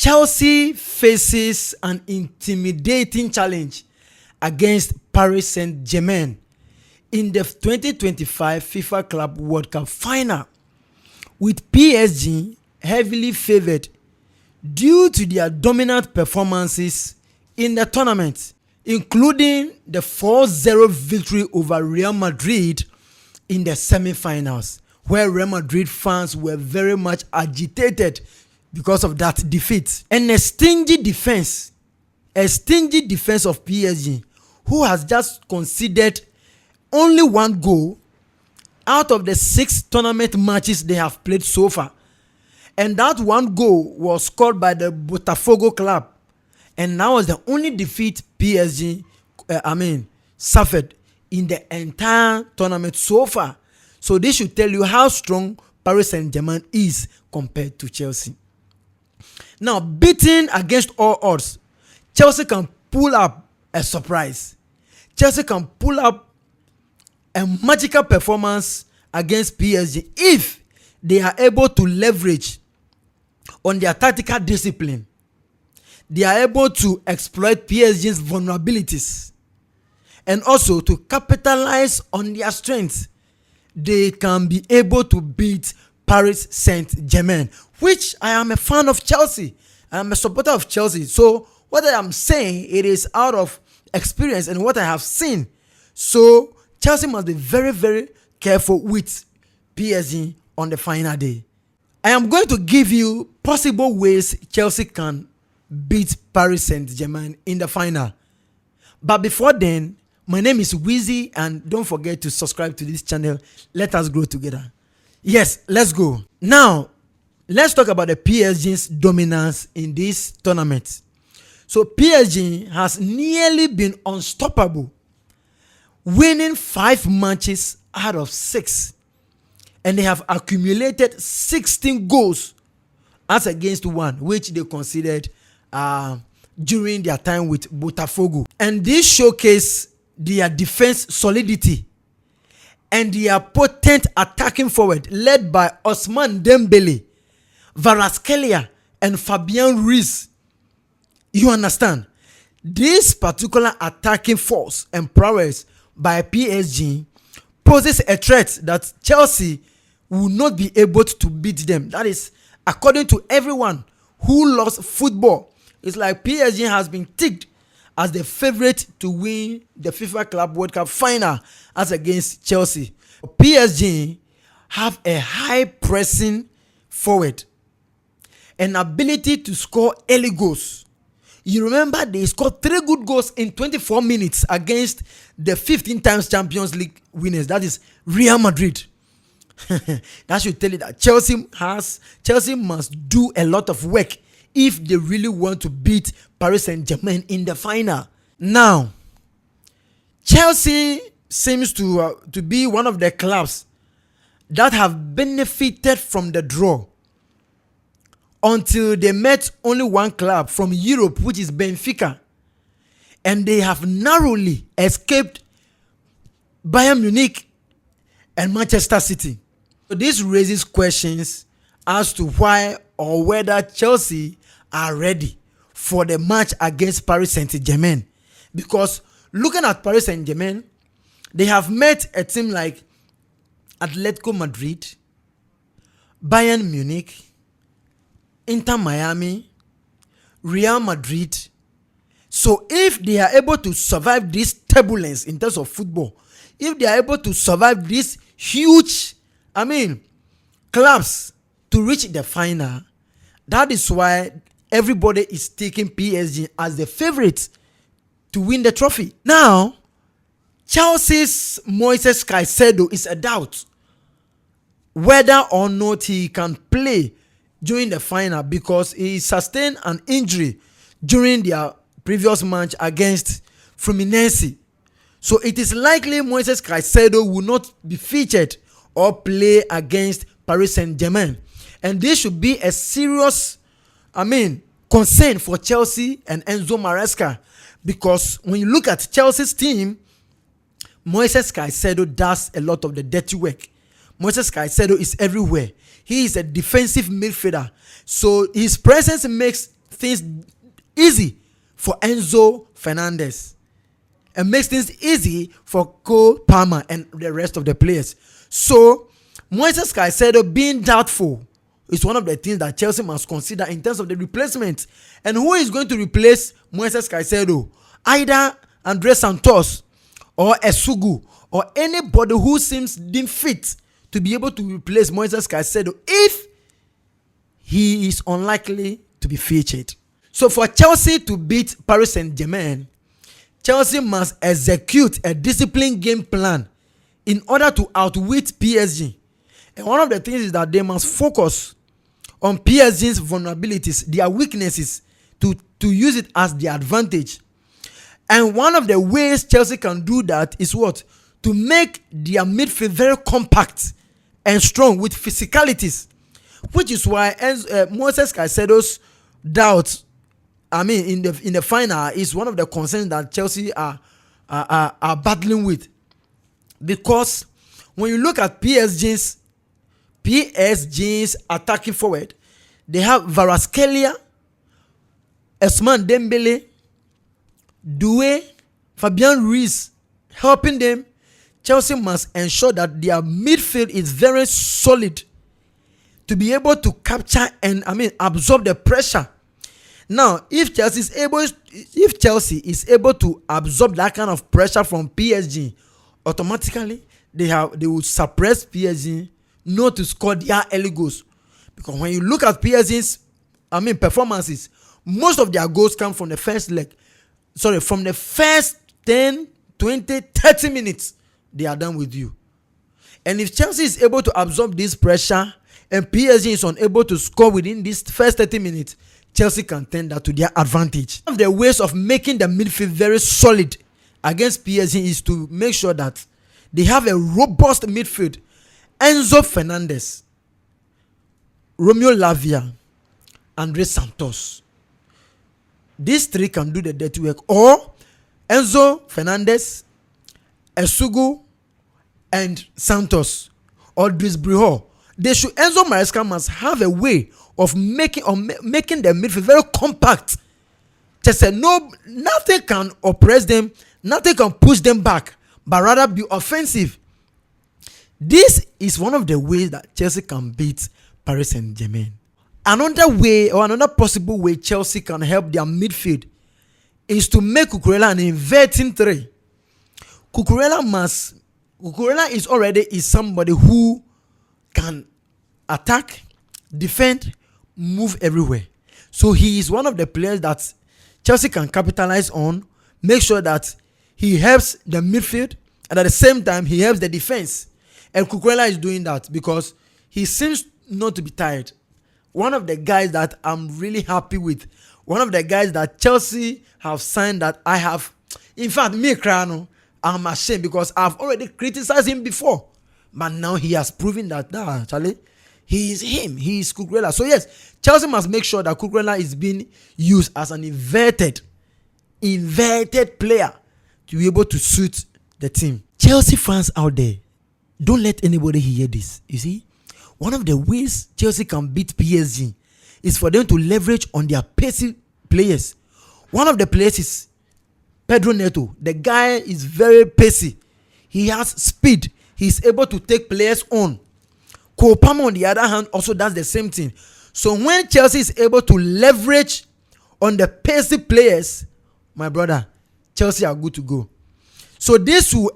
Chelsea faces an intimidating challenge against Paris Saint-Germain in the 2025 FIFA Club World Cup final, with PSG heavily favored due to their dominant performances in the tournament, including the 4-0 victory over Real Madrid in the semi-finals, where Real Madrid fans were very much agitated because of that defeat. And a stingy defense of PSG, who has just conceded only one goal out of the 6 tournament matches they have played so far. And that one goal was scored by the Botafogo club. And that was the only defeat PSG suffered in the entire tournament so far. So this should tell you how strong Paris Saint-Germain is compared to Chelsea. Now, beaten against all odds, Chelsea can pull up a surprise. Chelsea can pull up a magical performance against PSG if they are able to leverage on their tactical discipline. They are able to exploit PSG's vulnerabilities and also to capitalize on their strengths. They can be able to beat Paris Saint-Germain, which I am a fan of Chelsea. I am a supporter of Chelsea. So what I am saying, it is out of experience and what I have seen. So Chelsea must be very, very careful with PSG on the final day. I am going to give you possible ways Chelsea can beat Paris Saint-Germain in the final. But before then, my name is Wheezy, and don't forget to subscribe to this channel. Let us grow together. Yes, let's go. Now, let's talk about the PSG's dominance in this tournament. So PSG has nearly been unstoppable, winning 5 matches out of 6. And they have accumulated 16 goals as against 1, which they considered during their time with Botafogo. And this showcased their defense solidity and their potent attacking forward led by Ousmane Dembele, Kvaratskhelia, and Fabian Ruiz. You understand? This particular attacking force and prowess by PSG poses a threat that Chelsea will not be able to beat them. That is, according to everyone who loves football, it's like PSG has been ticked as the favorite to win the FIFA Club World Cup final as against Chelsea. PSG have a high pressing forward, an ability to score early goals. You remember they scored 3 good goals in 24 minutes against the 15 times Champions League winners, that is Real Madrid. That should tell you that Chelsea must do a lot of work if they really want to beat Paris Saint-Germain in the final. Now, Chelsea seems to be one of the clubs that have benefited from the draw until they met only one club from Europe, which is Benfica, and they have narrowly escaped Bayern Munich and Manchester City. So this raises questions as to why or whether Chelsea are ready for the match against Paris Saint-Germain. Because looking at Paris Saint-Germain, they have met a team like Atletico Madrid, Bayern Munich, Inter Miami, Real Madrid. So if they are able to survive this turbulence in terms of football, if they are able to survive this huge, clubs to reach the final, that is why everybody is taking PSG as the favorite to win the trophy. Now, Chelsea's Moises Caicedo is a doubt whether or not he can play during the final because he sustained an injury during their previous match against Fluminense. So it is likely Moises Caicedo will not be featured or play against Paris Saint-Germain. And this should be a serious, concern for Chelsea and Enzo Maresca, because when you look at Chelsea's team, Moises Caicedo does a lot of the dirty work. Moises Caicedo is everywhere. He is a defensive midfielder. So his presence makes things easy for Enzo Fernandez and makes things easy for Cole Palmer and the rest of the players. So Moises Caicedo being doubtful is one of the things that Chelsea must consider in terms of the replacement. And who is going to replace Moises Caicedo? Either Andres Santos or Esugu or anybody who seems deemed fit to be able to replace Moises Caicedo if he is unlikely to be featured. So for Chelsea to beat Paris Saint-Germain, Chelsea must execute a disciplined game plan in order to outwit PSG. And one of the things is that they must focus on PSG's vulnerabilities, their weaknesses, to use it as their advantage. And one of the ways Chelsea can do that is what? To make their midfield very compact and strong with physicalities, which is why Moises Caicedo's doubt, in the final, is one of the concerns that Chelsea are battling with. Because when you look at PSG's attacking forward, they have Kvaratskhelia, Ousmane Dembele, Doué, Fabian Ruiz helping them. Chelsea must ensure that their midfield is very solid to be able to capture and absorb the pressure. Now, if Chelsea is able to absorb that kind of pressure from PSG, automatically they will suppress PSG not to score their early goals. Because when you look at PSG's performances, most of their goals come from the first leg. From the first 10, 20, 30 minutes, they are done with you. And if Chelsea is able to absorb this pressure and PSG is unable to score within this first 30 minutes, Chelsea can turn that to their advantage. One of the ways of making the midfield very solid against PSG is to make sure that they have a robust midfield. Enzo Fernandez, Romeo Lavia, Andres Santos. These three can do the dirty work. Or Enzo Fernandez, Esugu, and Santos, or Drisbriho. Enzo Maresca must have a way of making the midfield very compact. Just say nothing can oppress them, nothing can push them back, but rather be offensive. This is one of the ways that Chelsea can beat Paris Saint-Germain. Another way, or another possible way Chelsea can help their midfield, is to make Cucurella an inverting three. Cucurella is somebody who can attack, defend, move everywhere. So he is one of the players that Chelsea can capitalize on, make sure that he helps the midfield, and at the same time he helps the defense. And Cucurella is doing that because he seems not to be tired. One of the guys that I'm really happy with, one of the guys that Chelsea have signed that I have, in fact, me Crano, I'm ashamed because I've already criticized him before. But now he has proven that, Charlie, he is him. He is Cucurella. So yes, Chelsea must make sure that Cucurella is being used as an inverted player to be able to suit the team. Chelsea fans out there, don't let anybody hear this. You see, one of the ways Chelsea can beat PSG is for them to leverage on their pacey players. One of the players is Pedro Neto. The guy is very pacey. He has speed. He's able to take players on. Cole Palmer, on the other hand, also does the same thing. So when Chelsea is able to leverage on the pacey players, my brother, Chelsea are good to go. So this will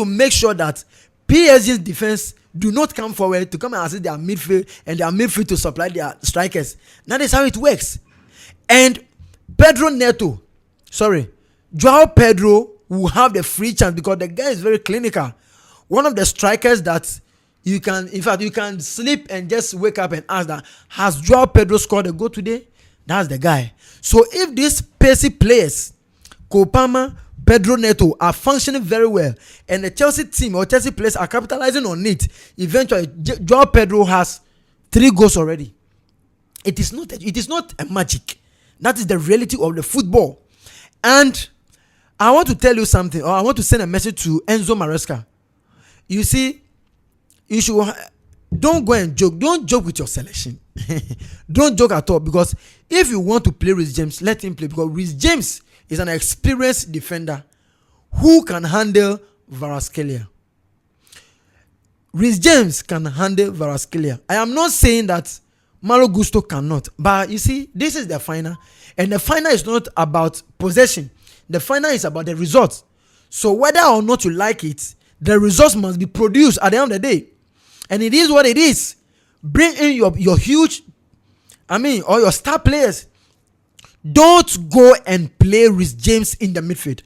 make sure that PSG's defense do not come forward to come and assist their midfield and their midfield to supply their strikers. That is how it works. And Joao Pedro will have the free chance because the guy is very clinical. One of the strikers that you can sleep and just wake up and ask that, has Joao Pedro scored a goal today? That's the guy. So if these pacey players, Cole Palmer, Pedro Neto, are functioning very well, and the Chelsea team or Chelsea players are capitalizing on it, eventually Joao Pedro has 3 goals already. It is not a magic. That is the reality of the football. And I want to tell you something, or I want to send a message to Enzo Maresca. You see, don't go and joke. Don't joke with your selection. Don't joke at all, because if you want to play Reece James, let him play, because Reece James is an experienced defender who can handle Kvaratskhelia. Reece James can handle Kvaratskhelia. I am not saying that Malo Gusto cannot, but you see, this is the final, and the final is not about possession. The final is about the results. So whether or not you like it, the results must be produced at the end of the day. And it is what it is. Bring in your huge, or your star players. Don't go and play Reece James in the midfield.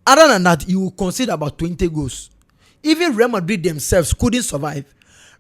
Other than that, you will concede about 20 goals. Even Real Madrid themselves couldn't survive.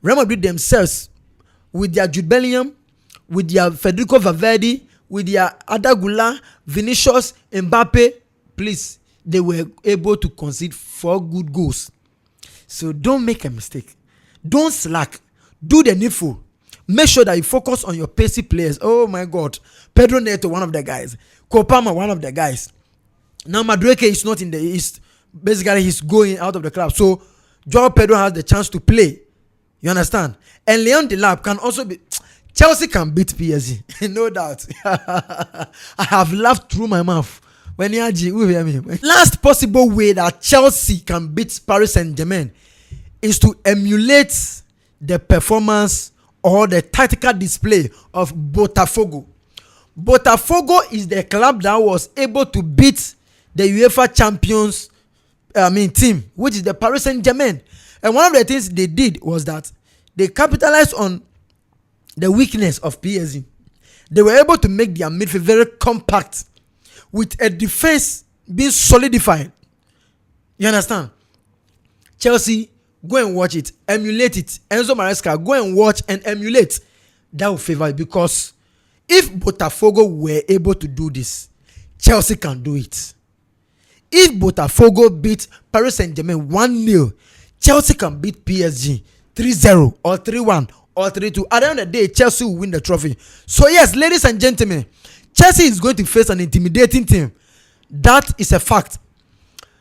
Real Madrid themselves, with their Jude Bellingham, with their Federico Valverde, with their Adagula, Vinicius, Mbappe, please, they were able to concede 4 good goals. So don't make a mistake. Don't slack. Do the needful. Make sure that you focus on your pacey players. Oh my God. Pedro Neto, one of the guys. Kopama, one of the guys. Now Madueke is not in the East. Basically, he's going out of the club. So Joao Pedro has the chance to play. You understand? And Leon Delap can also be... Chelsea can beat PSG. No doubt. I have laughed through my mouth. When you hear me. Last possible way that Chelsea can beat Paris Saint-Germain is to emulate the performance or the tactical display of Botafogo. Botafogo is the club that was able to beat the UEFA champions team, which is the Paris Saint-Germain. And one of the things they did was that they capitalized on the weakness of PSG. They were able to make their midfield very compact, with a defense being solidified. You understand? Chelsea, go and watch it, emulate it. Enzo Maresca, go and watch and emulate. That will favor it, because if Botafogo were able to do this, Chelsea can do it. If Botafogo beat Paris Saint-Germain 1-0, Chelsea can beat PSG 3-0 or 3-1 or 3-2. At the end of the day, Chelsea will win the trophy. So yes, ladies and gentlemen, Chelsea is going to face an intimidating team. That is a fact.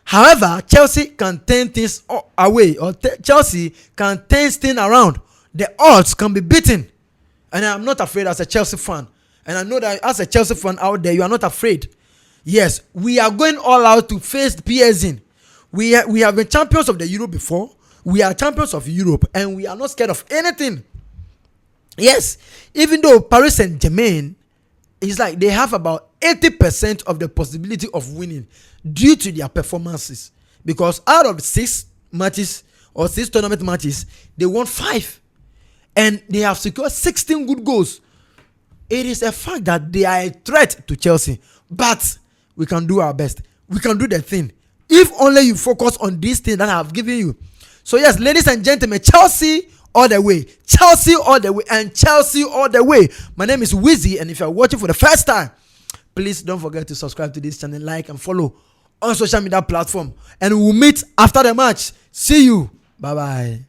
However, Chelsea can turn things away, or Chelsea can turn things around. The odds can be beaten. And I'm not afraid as a Chelsea fan. And I know that as a Chelsea fan out there, you are not afraid. Yes, we are going all out to face PSG. We have been champions of the Euro before. We are champions of Europe, and we are not scared of anything. Yes, even though Paris Saint-Germain is like they have about 80% of the possibility of winning due to their performances. Because out of 6 matches or 6 tournament matches, they won 5. And they have secured 16 good goals. It is a fact that they are a threat to Chelsea. But we can do our best. We can do the thing. If only you focus on these things that I have given you. So yes, ladies and gentlemen, Chelsea all the way. Chelsea all the way. And Chelsea all the way. My name is Wizzy. And if you are watching for the first time, please don't forget to subscribe to this channel, like and follow on social media platform. And we'll meet after the match. See you. Bye-bye.